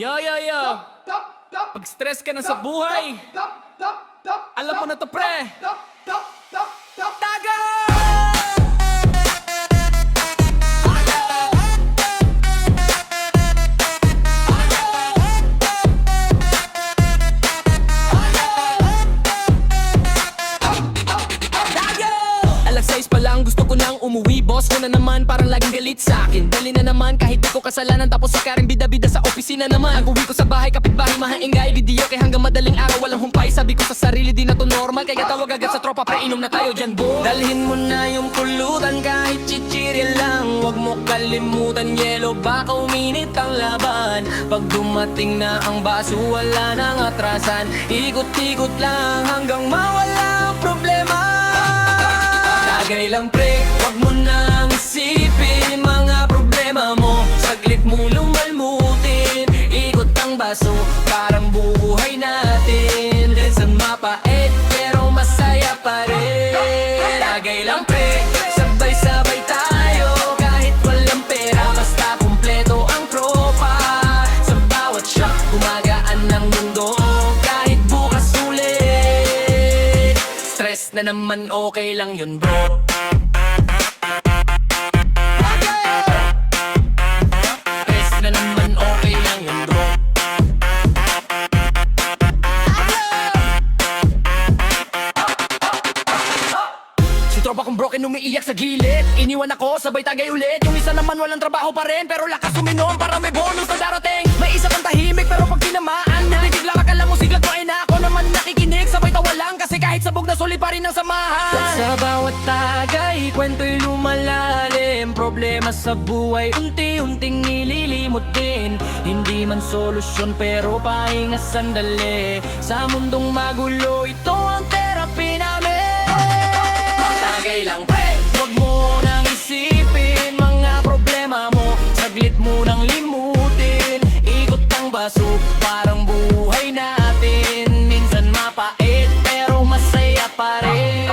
Yo, yo, yo. Pag stress ka na sa buhay, alam mo na to, pre. Taga! Alas 6 pa lang gusto ko nang umuwi. Boss ko na naman parang laging galit sa akin. Dali na naman kahit di ko kasalanan. Tapos sa karing bida-bida sa opisina naman. Ang uwi ko sa bahay, kapitbahay, mahaingay. Video kay hanggang madaling araw walang humpay. Sabi ko sa sarili di na to normal. Kaya tawag agad sa tropa, pre, inom na tayo dyan, boy. Dalhin mo na yung pulutan kahit chichirya lang. Huwag mo kalimutan yelo, baka uminit ang laban. Pag dumating na ang baso wala nang atrasan. Ikot-ikot lang hanggang mawala ang problema. Tagay lang, pre, wag mo nang isipin mga problema mo. Saglit mo lumalmutin, ikot ang baso, parang buhay natin. Minsan mapait pero masaya pa rin. Tagay lang, pre, sabay-sabay tayo. Kahit walang pera, basta kumpleto ang tropa. Sa bawat shot, gumagaan ng mundo. Kahit bukas ulit, stress na naman, okay lang yun, bro. Tropa kong broken umiiyak sa gilid. Iniwan ako, sabay tagay ulit. Yung isa naman walang trabaho pa rin, pero lakas uminom para may bonus na darating. May isa pang tahimik pero pag tinamaan, nalibigla ka lang mo sigla ko ay na ako naman nakikinig. Sabay tawa lang kasi kahit sabog na sulit pa rin ang samahan. Sa bawat tagay, kwento'y lumalalim. Problema sa buhay, unti-unting nililimot din. Hindi man solusyon pero pahinga sandali. Sa mundong magulo, ito ang therapy namin. Tagay lang, pre, wag mo nang isipin mga problema mo. Saglit mo nang limutin, ikot ang baso, parang buhay natin. Minsan mapait pero masaya pa rin.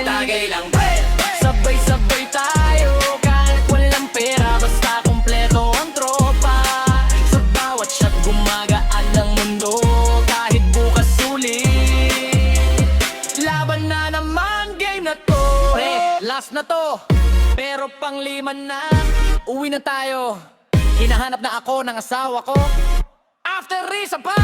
Tagay lang, pre, sabay-sabay tayo. Kahit walang pera, basta kumpleto ang tropa. Sa bawat shot, gumagaan ang mundo. Kahit bukas ulit, laban na naman, game na to. Last na to, pero pang lima na. Uwi na tayo, hinahanap na ako ng asawa ko. After isa pa.